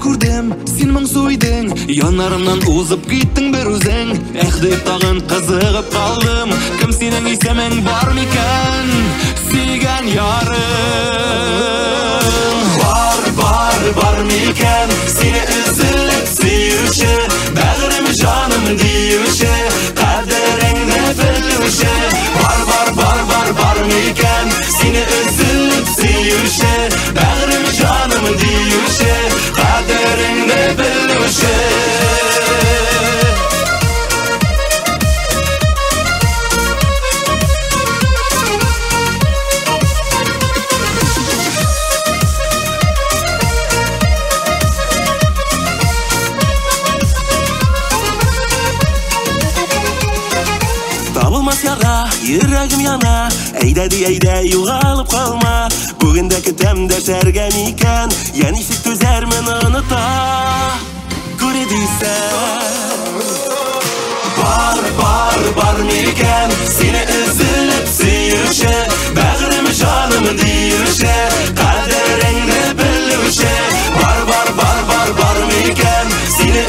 Күрдем, сен мың сөйдің, янарымнан узып кеттің бір өзің. Деп тағын қызығып қалдым, кім сенің есемің бар мекен, сүйген ярым. Бар мекен, сені үзіліп сүйуші, бәғірім жаным дейуші, қадіріңді білуші. Бар мекен, сені үзіліп сүйуші, бәғірім жаным дейуші, қадіріңді білуші. Табылмас яра, йөрәгем яна, әйдә югалып калма. Бүгендә көтәм дәшәргә микән, я ничек түзәрмен оныта. Күрә дисәм, бар микән, сине үзелеп сөюче, бәгърем җаным диюче, кадереңне белүче. Бар микән, сине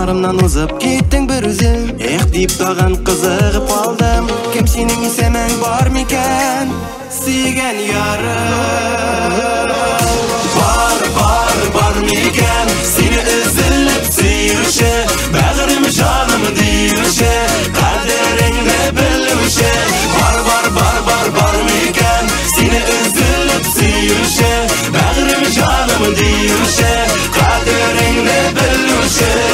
Yanlarımdan uzıp gittin bir üzüm. Deyip tağın kızıgıp kaldım. Kim senin isemen var miken? Suygen yarım. Var miken? Seni üzülüp suyuruşu, bağrım canım diyuruşu, kaderini bilmişe. Var miken? Seni üzülüp suyuruşu, bağrım canım diyuruşu, kaderini bilmişe.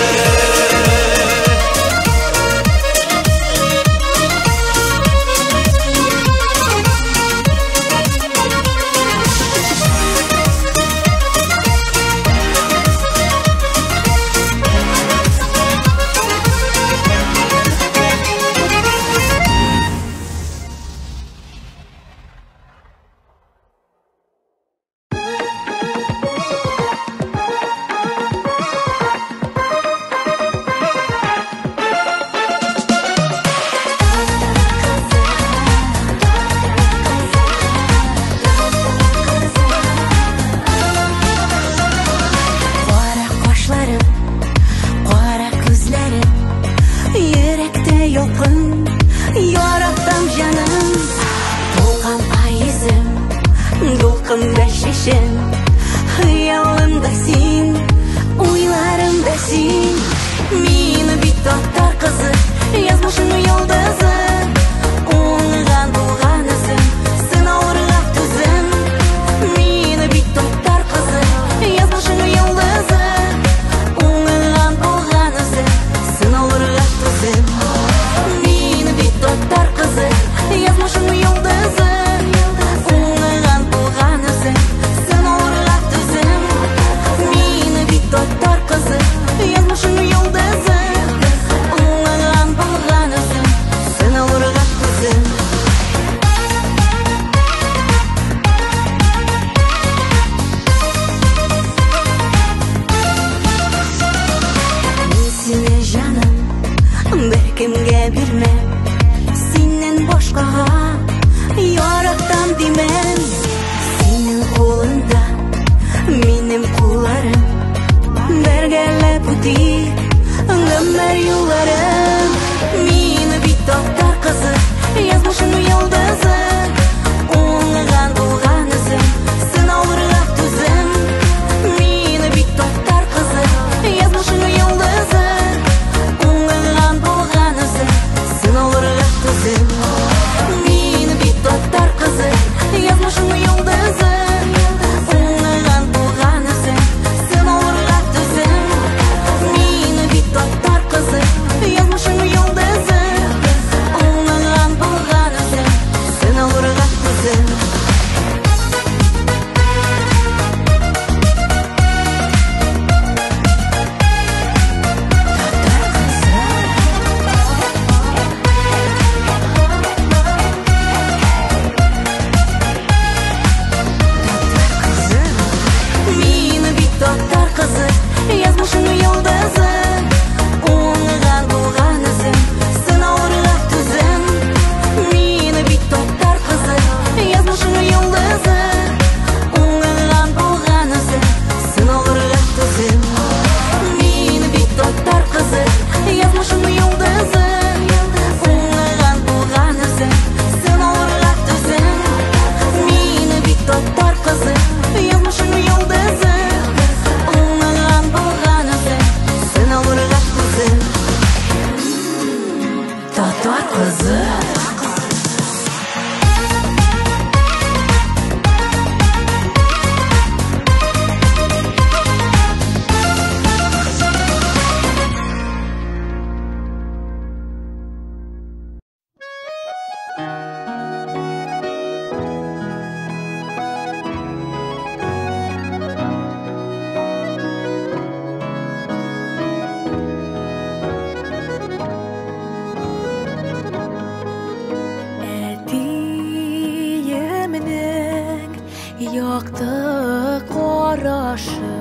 Yaktı qaraşı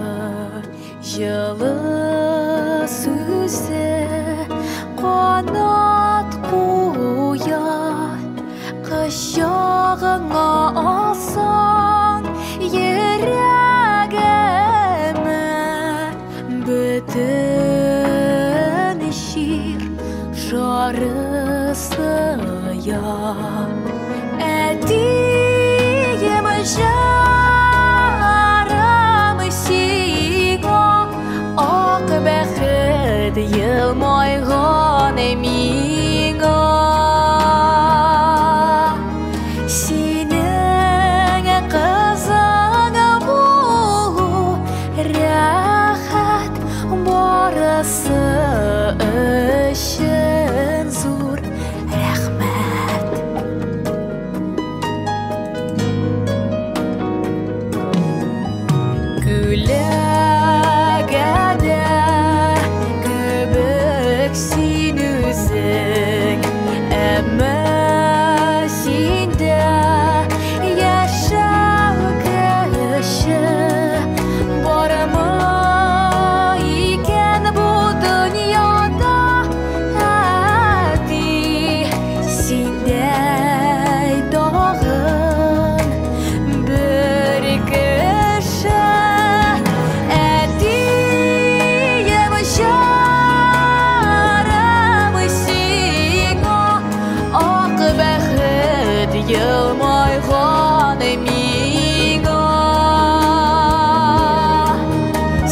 yılı süze qanat qoyar qış yağına alsan yüreğime bütün ya Әдейім жарым сиңа Ақ бәхет елмайған миңа Сенің қызыңа болу рәхәт барысы үшін зур рәхмәт Күләгәдә күбек син үзең әмма синдә яшәү көче бармы икән бу дөньяда әти синдәй тагын бер кеше әтием жарым сиңа ак бәхет елмайган миңа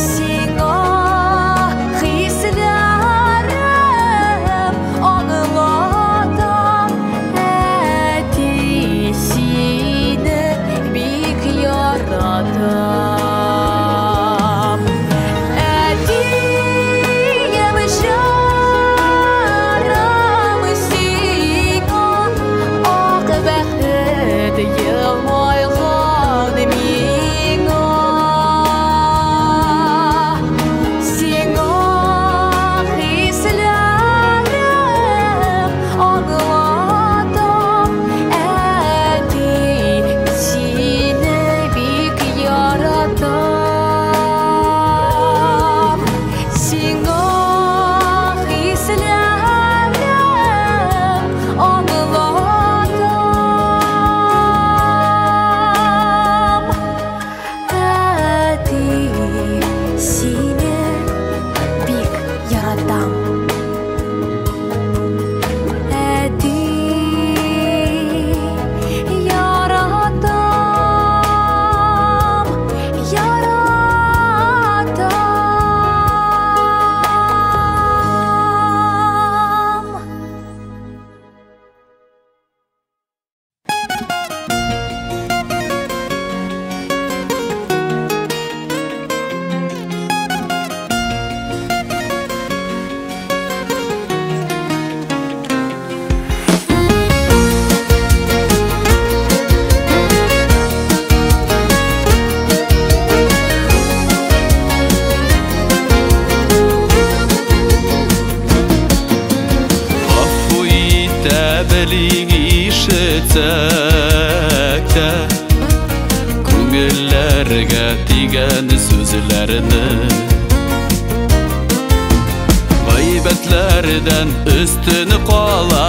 Сиңа хисләрем аңлатам әти сине бик яратам Әтием жарым сиңа ак бәхет елмайган миңа Сиңа хисләрем аңлатам әти сине бик яратам Сиңа хисләрем аңлатам әти сине бик яратам әти яратам яратам Ғафу итә белик ишетсәк тә Күңелләргә тигән сүзләрне Гайбәтләрдән өстен кала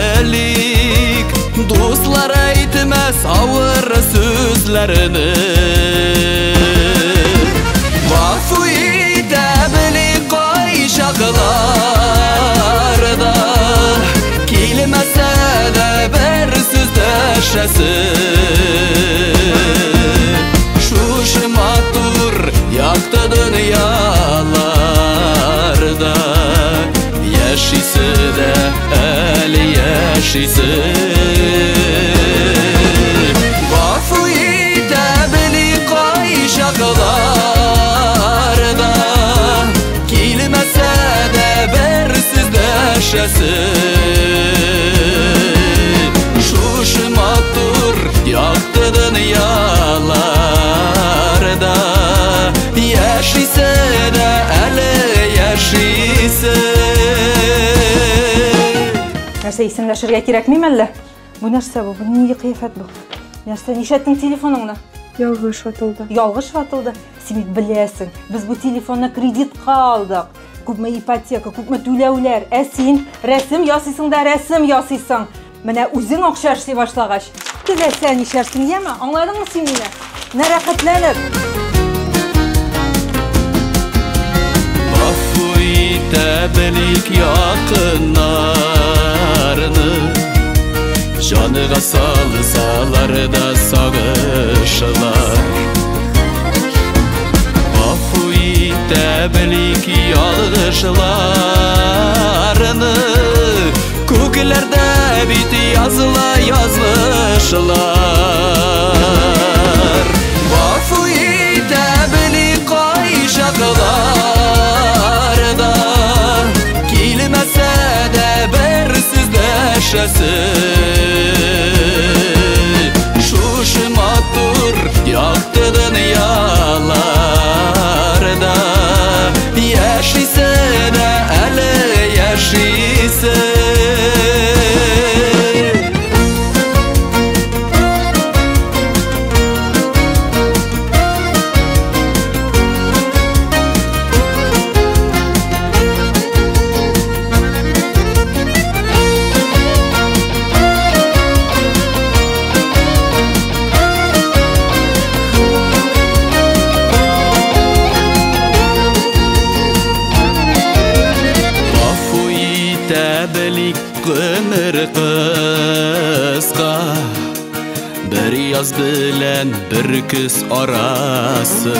белик Дуслар әйтмәс авыр сүзләрне Ғафу итә белик кай чакларда Килмәсә дә бер сүз дәшәсен Шушы матур якты дөньяларда Яшисе дә әле яшисе Гафу итә белик кай чакларда Килмәсә дә бер сүз дәшәсен Шушы матур якты дөньяларда Яшисе дә әле яшисе Нәрсә исемләшергә кирәкмиме әллә? Бу нәрсә бу? Бу нинди кыяфәт бу? Нәрсә нишәттең телефоныңны? Ялгыш ватылды. Ялгыш ватылды. Син бит беләсең, без бу телефонны кредитка алдык. Күпме ипотека, күпме түләүләр. Ә син рәсем ясыйсың да рәсем ясыйсың. Менә үзең акча эшли башлагач, теләсә нишәрсең, яме? Аңладыңмы син мине? Нәрәхәтләнеп. Гафу итә белик якыннарны Canıga salsalar da sağışlar. Afu ite belik yalgışlarını, Kuklerde biti yazıla yazmışlar. Afu ite belik kayşaklarda, Kilmese de bersiz deşesi. Şuşmatur yaktı dünyalarda, Yaşise de ele yaşise. Ömür kıska, bir yaz bilen bir kız arası.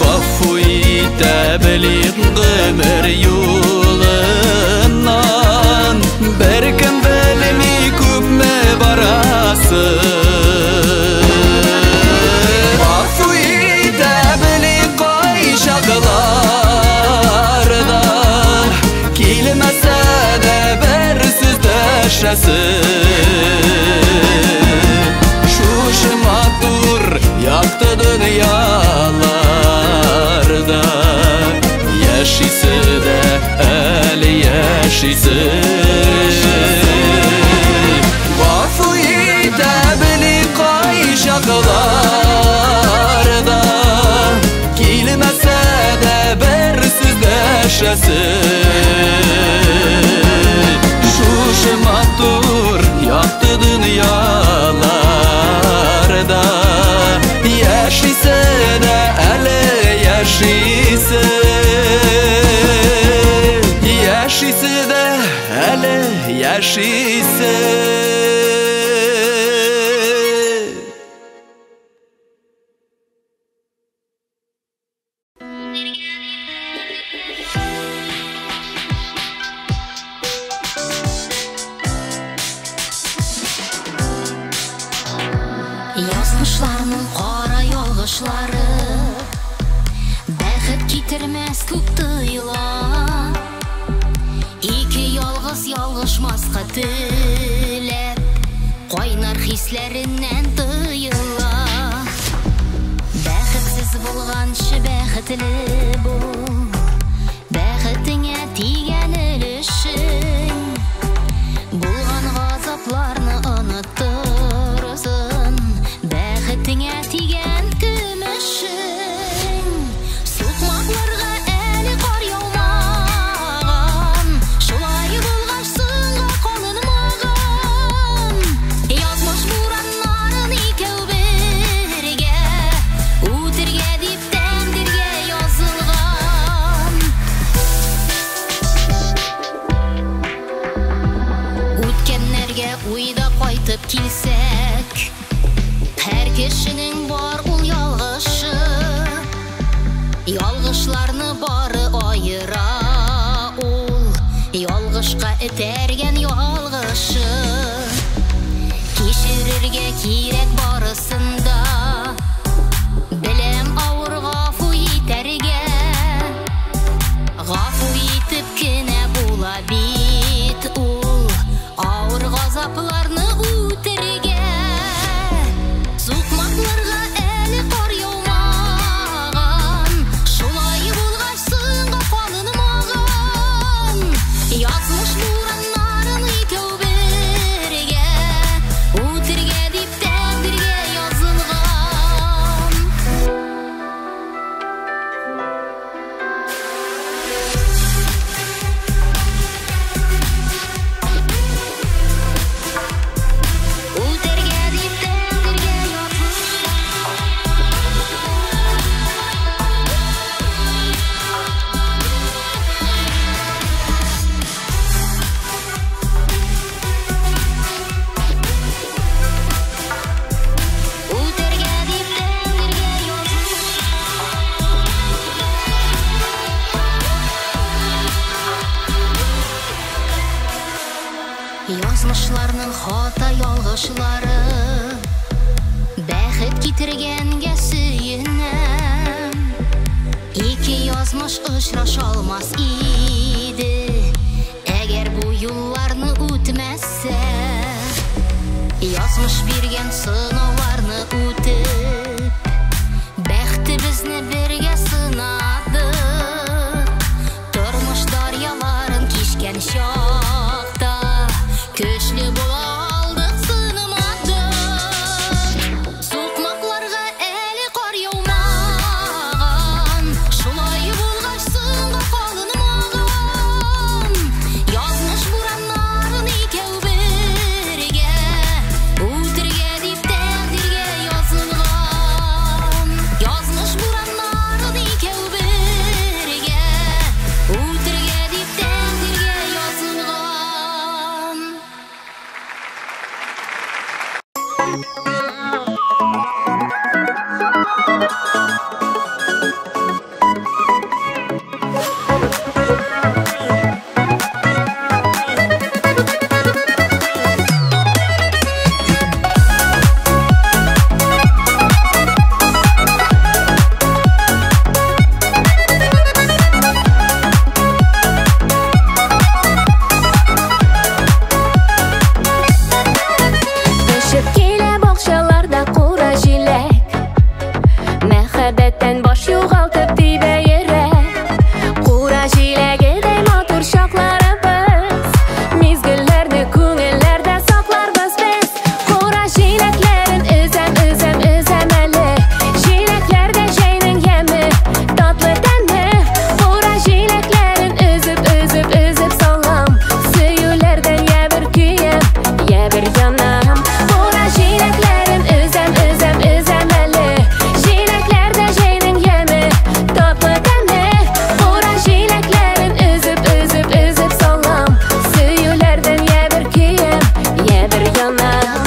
Kafuyi tebelik ömür yolundan, bir kim bilmi küpme barası. Kafuyi tebelik kayşaklarda, Kilmese de bersiz deşesi. Şuşmatur yaktı dünyalarda, Yaşisi de el yaşisi. Vafuyi tebli kayşaklarda, Kilmese de bersiz deşesi. Şuşmatur yaktı dünyalarda, Yaşise de ele yaşise. Yaşise de ele yaşise. Yazmışlarının qara yolgışları, Bәхет kitirmez күktüyla. İki yalğız yalğışmazqa tilep, Qaynar hislerinden tıyıla. Бәхетсіз болғаншы бәхетлі бол, Бәхетіңе тиген өлішің, Болған ғазапларны ұныттырсын, Бәхетіңе тиген күмішің. Сұтмақларға әлі қар яумаған, Шулай болған сынға қолын маған. Язмыш бураннарын икеу бірге, Үтірге деп тәңдерге yazылған. Өткенлерге ойда қайтып келсек, Her kişinin var ul yalgışı, Yalgışlarını bары ayıra ul, Yalgışqa etergen yalgışı. Kişirirge kirek barısında, Bilem ağır gafu yiterge, Gafu yitip kine bula bit ul, Ağır gazaplarını üterge. Сұқмақларға әлі қар яумаған, Шулай болған сынға қалын маған. Yazmış бураннарын икеу бірге, Үтірге деп тәңдерге yazылған. Yazmışlarның хата ялгышлары бәхет китергәнгә сөенәм. Ике язмыш очраша алмас иде әгәр бу юлларны үтмәсә. Язмыш биргән сынауларны үтеп бәхтебезне бергә сынадык. Тормыш дарьяларын кичкән чакта көчле була алдык, сынамадык. Сукмакларга әле кар яумаган, шулай булгач сынга калынмаган. Язмыш бураннарын икәү бергә үтергә дип тәкъдиргә язылган. Язмыш бураннарын икәү бергә үтергә дип тәкъдиргә язылган. Төшеп килә бакчаларда кура җиләк, мәхәббәттән баш югалтып тибә йөрәк. Кура җиләгедәй матур чакларыбыз, мизгелләрне күңелләрдә сакларбыз без. Кура җиләкләрен өзәм, өзәм, өзәм әле, җиләкләрдә җәйнең яме, татлы тәме. Кура җиләкләрен өзеп, өзеп, өзеп салам, сөюләрдән я бер көем, я бер янам. Кура җиләкләрен өзәм, өзәм, өзәм әле, җиләкләрдә җәйнең яме, татлы тәме. Кура җиләкләрен өзеп, өзеп, өзеп салам, сөюләрдән я бер көем, я бер янам.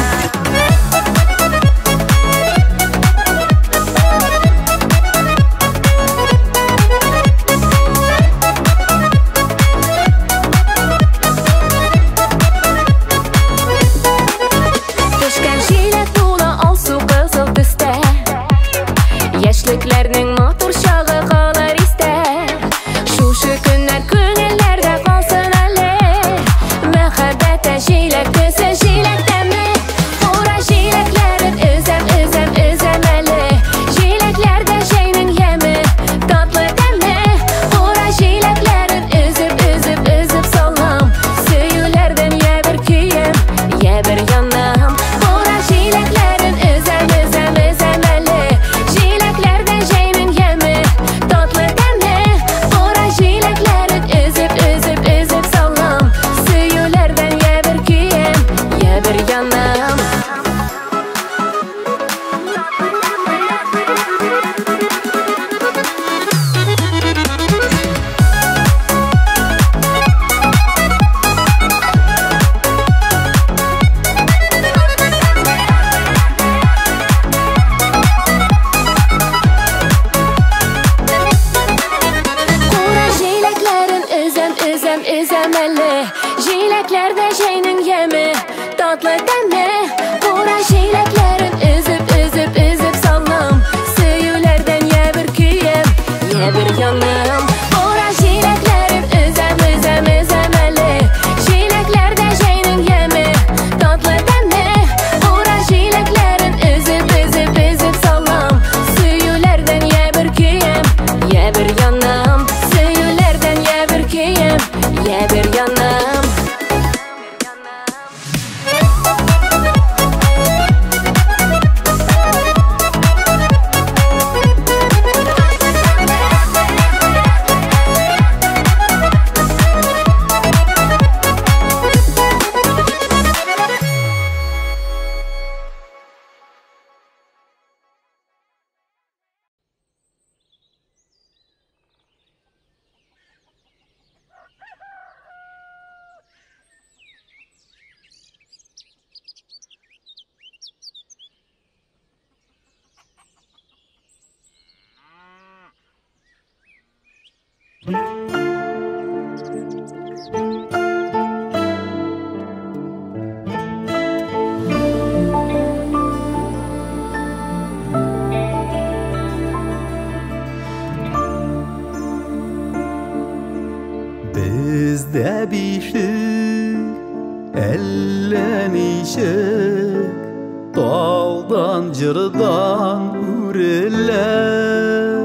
Төшкән җиләк тула алсу кызыл төстә, яшьлекләрнең матур чагы калыр истә. Шушы көннәр күңелләрдә калсын әле, мәхәббәттә җиләк төсе, җиләк тәме. Кура җиләкләрен өзәм, өзәм, өзәм әле, җиләкләрдә җәйнең яме, татлы тәме. Кура җиләкләрен өзеп, өзеп, өзеп салам, сөюләрдән я бер көем, я бер янам. Кура җиләкләрен өзәм, өзәм, өзәм әле, җиләкләрдә җәйнең яме, татлы тәме. Кура җиләкләрен өзеп, өзеп, өзеп салам, сөюләрдән я бер көем, я бер янам. Кура җиләкләрен өзәм, өзәм, өзәм әле, җиләкләрдә җәйнең яме, татлы тәме. Кура җиләкләрен өзеп, өзеп, өзеп салам, сөюләрдән я бер көем, я бер янам. Кура җиләкләрен өзәм, өзәм, өзәм әле, җиләкләрдә җәйнең яме, татлы тәме. Кура җиләкләрен өзеп, өзеп, өзеп салам, сөюләрдән я бер көем, я бер янам. Сөюләрдән я бер көем, я бер янам. Bizde bişik ellenişik dağdan cırdan üreler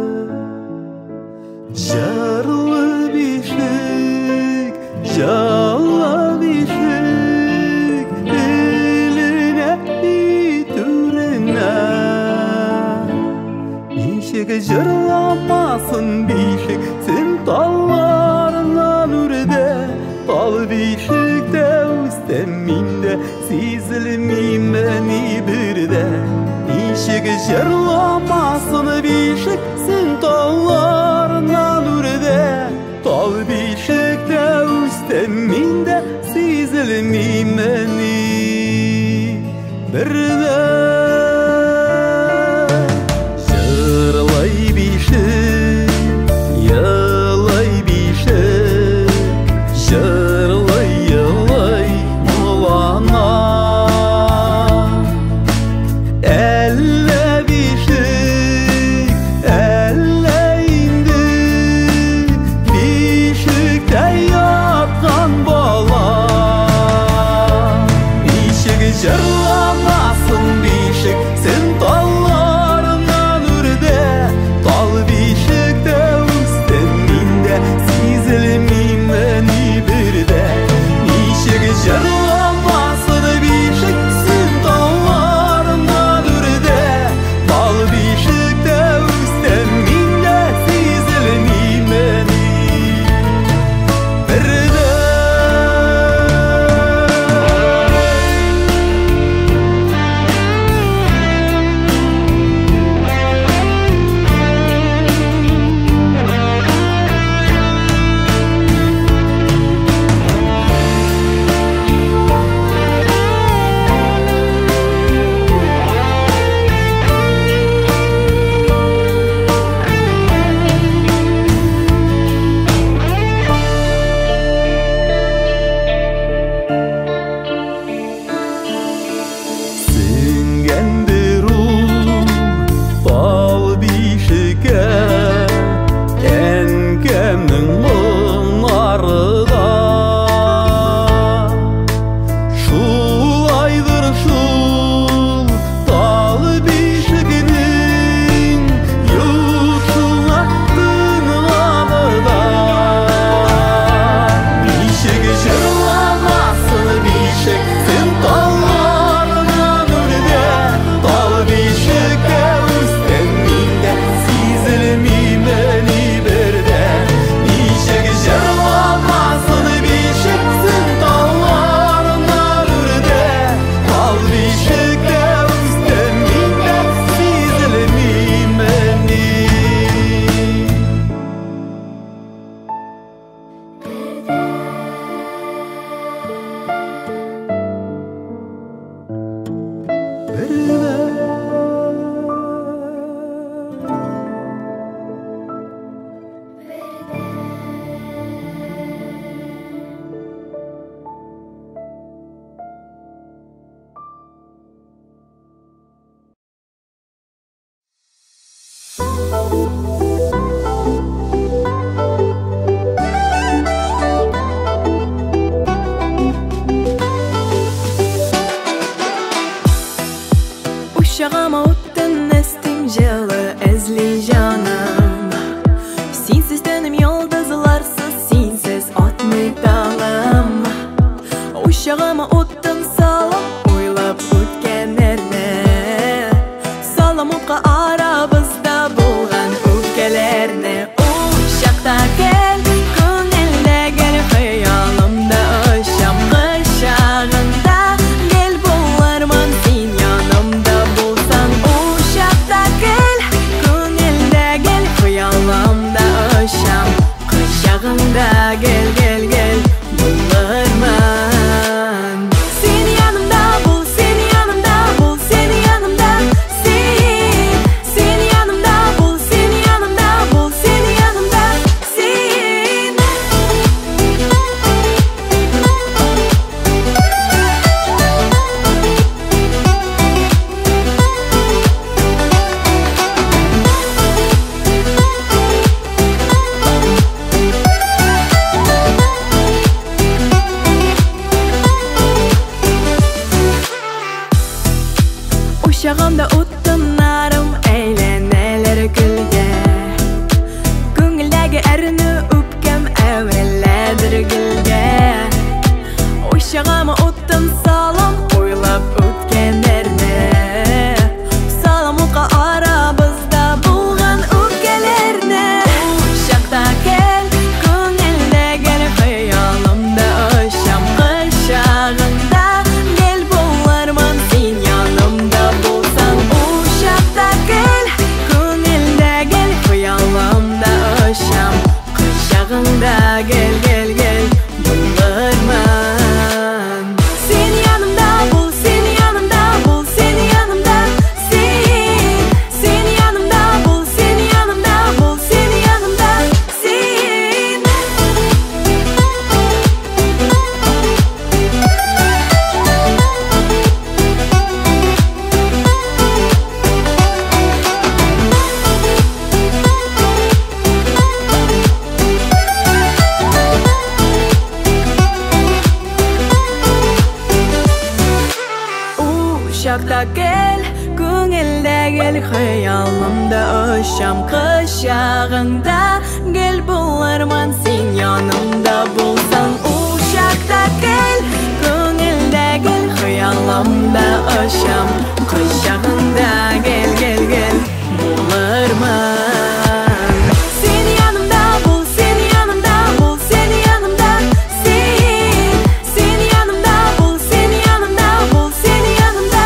jarlı bişik jalla bişik eline itürene bişik jırlamasın bişik sen dallarından ürede dal bişikte üsteminde sizilmeyim beni birde bişik jırlamasın bişik sen dallarından ürede dal bişikte üsteminde sizilmeyim beni birde jırlay bişik yalay bişik jırlay yalay mulana elle bişik elle indi bişikte yatkan bala bişik jırlamasın bişik sen dallarından ürde dal bişikte üsteminde sizilmeyim beni birde bişik jırlamasın bişik sen dallarından ürde dal bişikte üsteminde sizilmeyim beni birde Singen biru dal bişike enkemnin mınarıda şulaydır şul dal bişikinin yutulattın anıda bişik jırlamasın bişik sen dallarından ürde dal bişikte üsteminde sizilmeyim beni birde bişik jırlamasın bişik sen dallarından ürde dal bişikte üsteminde sizilmeyim beni Uşağıma uttun nestim jılı ezli canım Sensiz tönüm yıldızlarsız sensiz atmık dağım Uşağıma uttun salam oylap ötkenlerine Salam utqa arabızda bulgan öfkelerine Uşaqta gel könelde gel hayalımda ışam Qışağında gel bularman sen yanımda bulsan Uşaqta gel könelde gel hayalımda ışam Qışağında gel gel gel bularman Sen yanımda bul sen yanımda bul sen yanımda Sen yanımda bul sen yanımda bul sen yanımda Sen gel gel gel Bulurman Seni yanımda bul, seni yanımda bul, seni yanımda Seni yanımda bul, seni yanımda bul, seni yanımda Uşakta gel, көңілде gel Хыялымда ұшам құшағыңда Gel bulurman sen yanımda bulsan Uşakta gel, көңілде gel Хыялымда ұшам құшағыңda Gel gel gel bulurman Seni yanımda bul, seni yanımda bul, seni yanımda Seni yanımda bul, seni yanımda bul, seni yanımda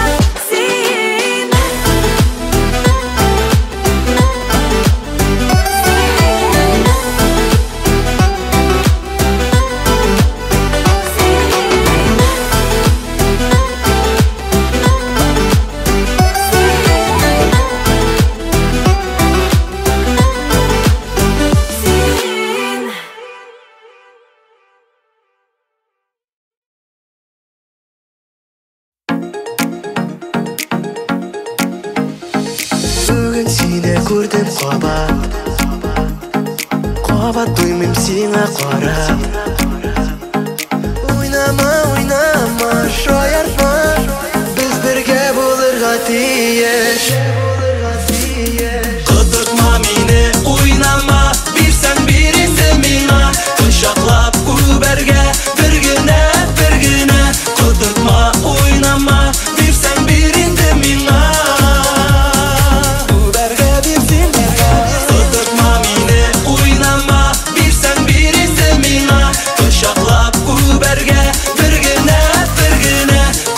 Бүгін сені көрдім қабат Қабат доймым сеңа қарап Ойнама, ойнама, шаяртма Біз бірге болырға тиіш Қыдыртма мені, ойнама, берсең бересі миңа Құшақлап көберге, бір гіне Қыдыртма, ойнама, берсең берінді миңа Қыдыртма мені, ойнама, берсең бересі миңа Құшақлап көберге, бір гіне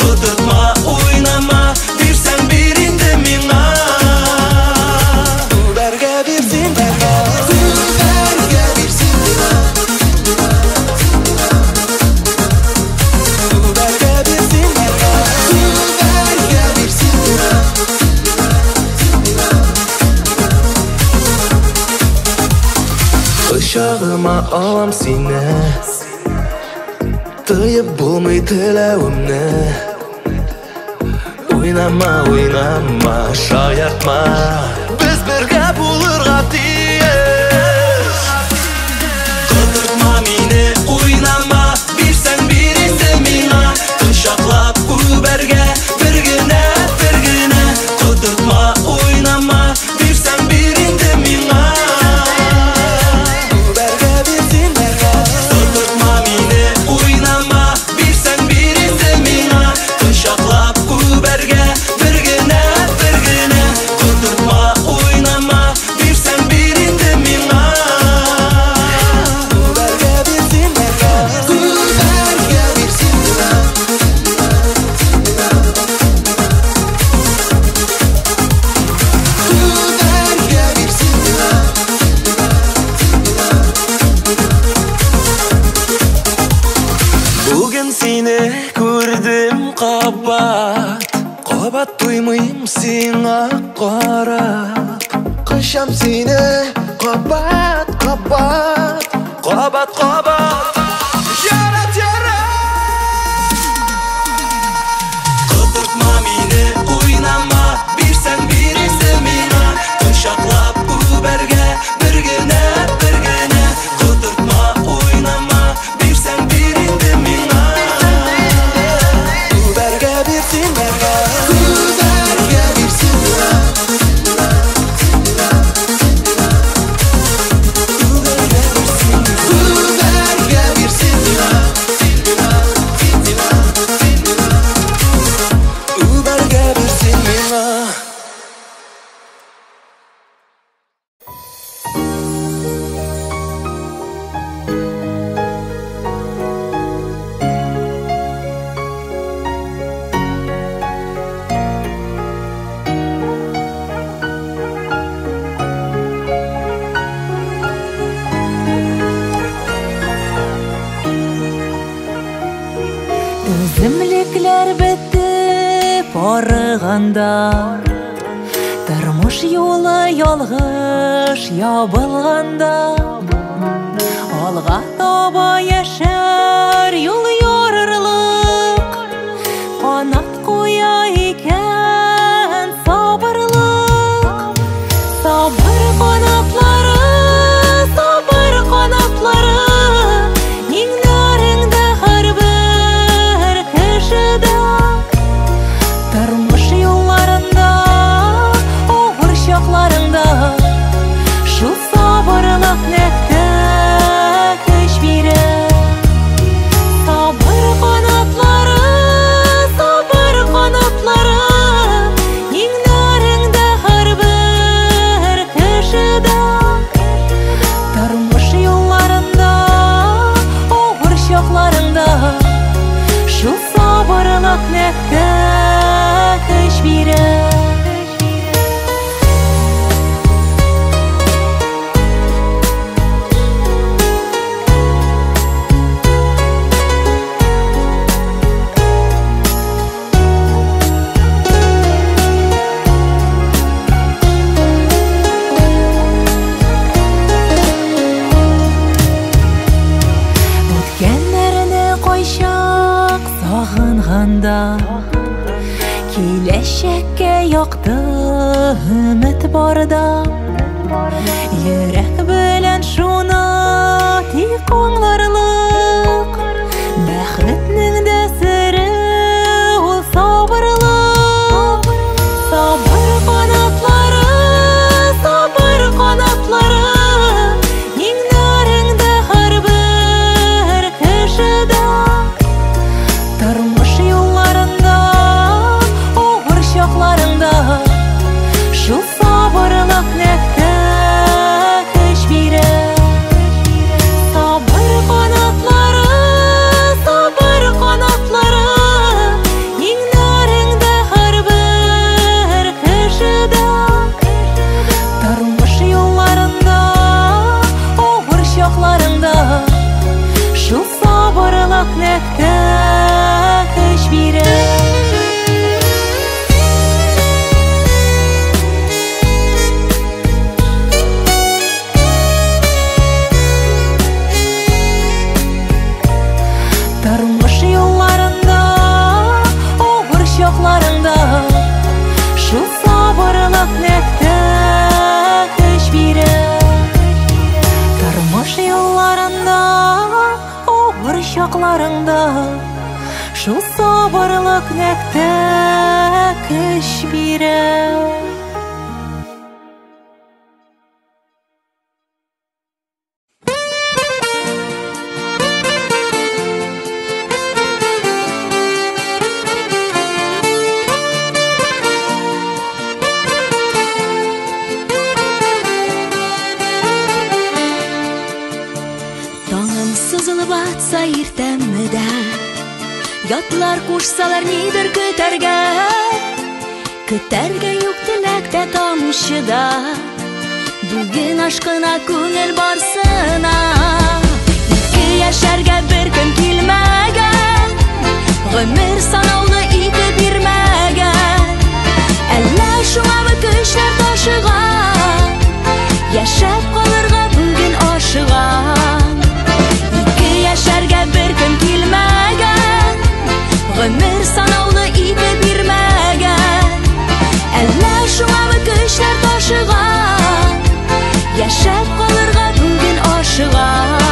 Қыдыртма, ойнама, берсең берінді миңа Құшағыма алам сені Тыйып болмай тілеуімні Ойнама, ойнама, шаяртма Біз бірге болырға тиіш Қыдыртма мені, ойнама, берсең бересі миңа Құшақлап көберге, бір гіне Қыдыртма, ойнама, берсең берінді миңа Қыдыртма мені, ойнама, берсең бересі миңа Құшақлап көберге, бір гіне Қыдыртма, ойнама, берсең берінді миңа Бүгін сені көрдім қабат Қабат доймым сеңа қарап Құшам сені қабат Жарат Қыдыртма мені, ойнама, берсең бересі миңа Құшақлап көберге, бір гіне Қыдыртма, ойнама, берсең берінді миңа Бірге берсін Түземлекләр бетеп арыганда, тормыш юлы ялгыш ябылганда, алга таба яшәр юл ярырлык, канат куя икән сабырлык. Сабыр канатлары, сабыр канатлары, ниңнәреңдә һәрбер кешедә. Тормыш юлларында, авыр чакларында, шул сабырлык нәфтә көч бирә. Сабыр канатлары, ниңнәреңдә һәрбер кешедә. Тормыш юлларында, авыр чакларында, шул сабырлык нәфтә көч бирә. Үткәннәрне кайчак сагынганда, киләчәккә якты өмет барда, йөрәк белән шуны тик аңларлык. Бәхетнең дә сере ул сабырлык. Сабыр канатлары, ниңнәреңдә һәрбер кешедә. Тормыш юлларында, авыр чакларында, шул сабырлык нәфтә көч бирә. Сабыр канатлары, ниңнәреңдә һәрбер кешедә. Тормыш юлларында, авыр чакларында, шул сабырлык нәфтә көч бирә. Тормыш юлларында, авыр чакларында, шул сабырлык нәфтә көч бирә. Тормыш юлларында, авыр чакларында, шул сабырлык нәфтә көч бирә. Таңым сызылып атса иртәммедә, ятлар кушсалар нидер көтәргә. Көтәргә юк теләктә тамчыда, бүген ашкына күңел барсына. Ике яшәргә бер көн килмәгән, гомер санаулы ике бирмәгән. Әллә шуңамы көчләр ташыган, яшәп калырга бүген ашыган. Ике яшәргә бер көн килмәгән, гомер санаулы ике бирмәгән. Әллә шуңамы көчләр ташыган, яшәп калырга бүген ашыган.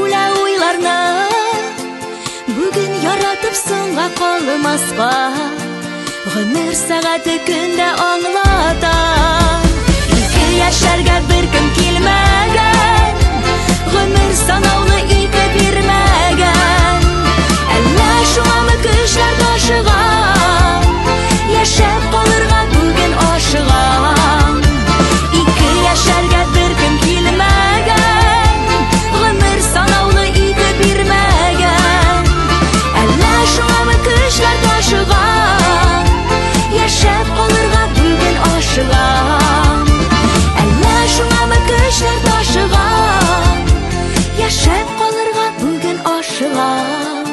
шүлә уйларны бүген яратып соңга калмаска гомер сәгате көндә аңлата ике яшәргә беркем килмәгән гомер санаулы ике бирмәгән әллә шуңамы көчләр ташыган яшәп калырга бүген ашыган ике яшәргә беркем килмәгән гомер санаулы ике бирмәгән әллә шуңамы көчләр ташыган яшәп калырга бүген ашыган әллә шуңамы көчләр ташыган яшәп калырга бүген ашыган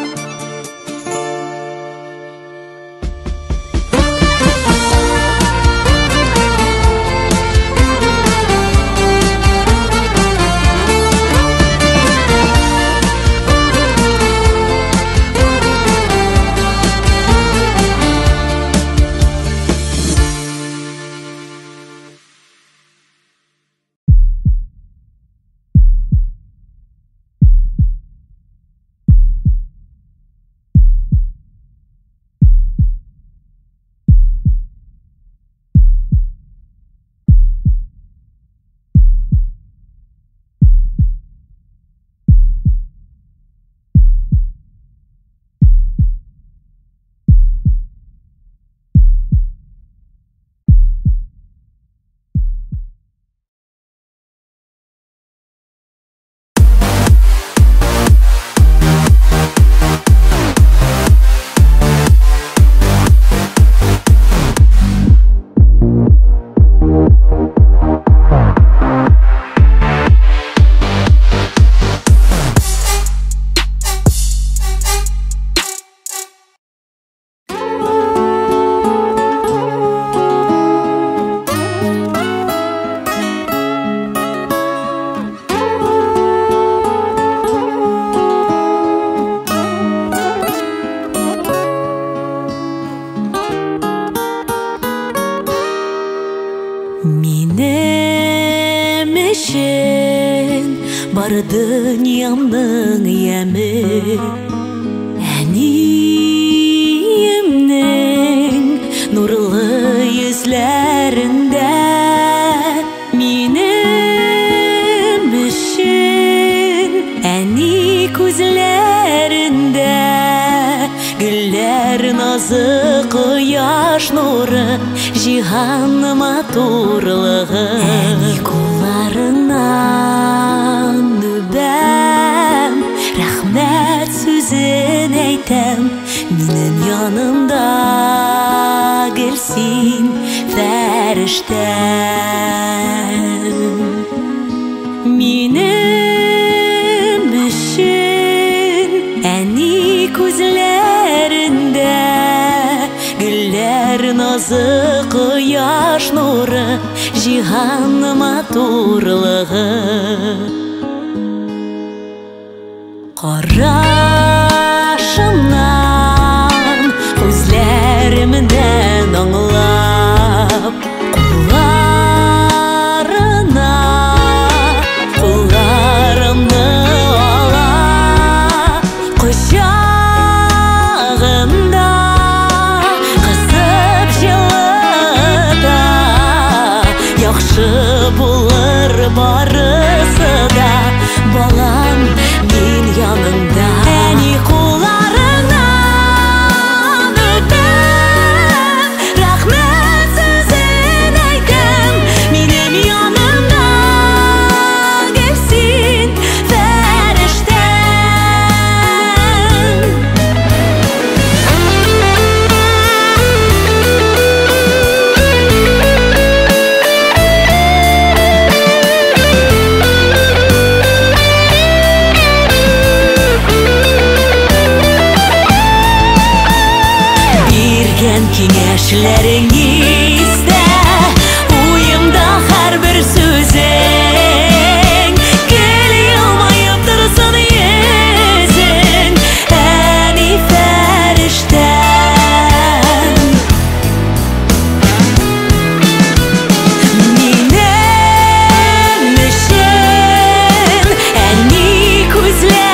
Минем өчен бар дөньямның яме әниемнең нурлы йөзләрендә минем өчен әни күзләрендә гөлләр назы кояш нуры җиһан матурлыгы әни кулларыннан үбәм рәхмәт сүзен әйтәм минем янымда гел син фәрештәм минем өчен әни күзләрендә гөлләр назы кояш нуры җиһан матурлыгы карашымнан күзләремнән аңлап кулларымны ала кочагында кысып җылыта яхшы булыр барысы да балам мин яныңда әни кулларыңнан үпәм рәхмәт сүзен әйтәм минем янымда гел син фәрештәм биргән киңәшләрең истә уемда һәрбер сүзең гел елмаеп торсын йөзең әни фәрештәм минем өчен әни күзләр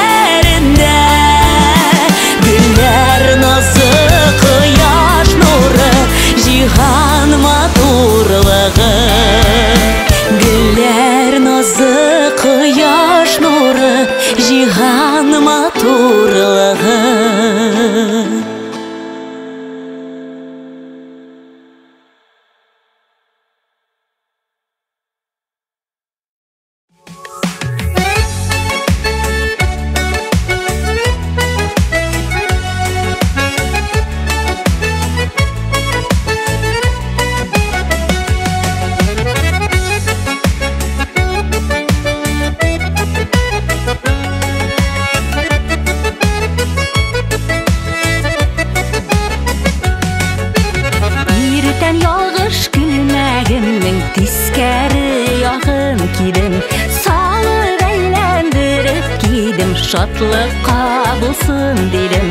матурлығы. Şatlıqqa bulsun dedim,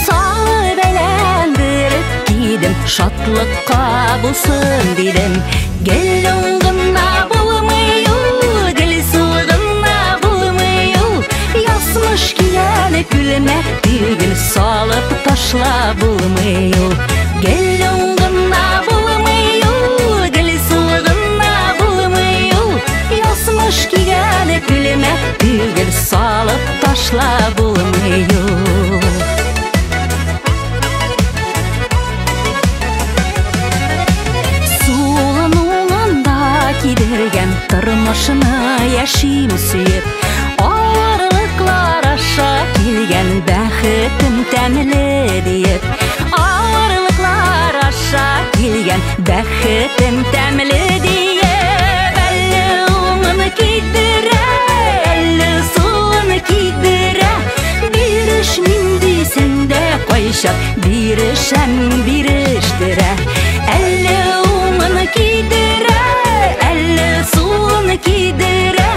sağı belendirip giydim. Şatlıqqa bulsun dedim. Gel oğluna bulmuyor, gel soğuna bulmuyor. Yasmış giyene gülme bir gül salıp taşla bulmuyor. Gel oğluna bulmuyor, gel soğuna bulmuyor. Yasmış giyene gülme bir gül salıp taşla bulmuyor. Suğun oğlanda gidergen tırmışını yaşayım süyüp. Ağırlıklar aşağı gelgen bəxitim təmli deyip. Ağırlıklar aşağı gelgen bəxitim təmli deyip. Əlli oğlunu gidirə, əlli suğunu gidirə. Bir iş mindi sende koyşak, bir işem bir iştirə. Əlli oğlunu gidirə, əlli suğunu gidirə.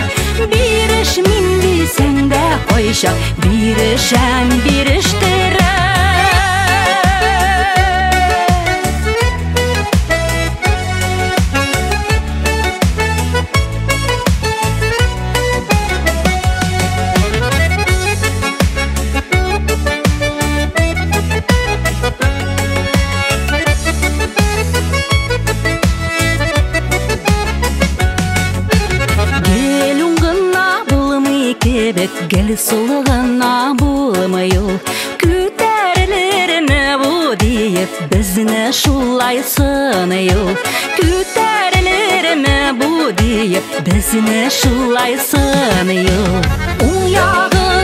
Bir iş mindi sende koyşak, bir işem bir iştirə. Gel solğana bulmuyor, kütərilərimi bu deyip bizini şulay sınıyor. Kütərilərimi bu deyip bizini şulay sınıyor. Un yağı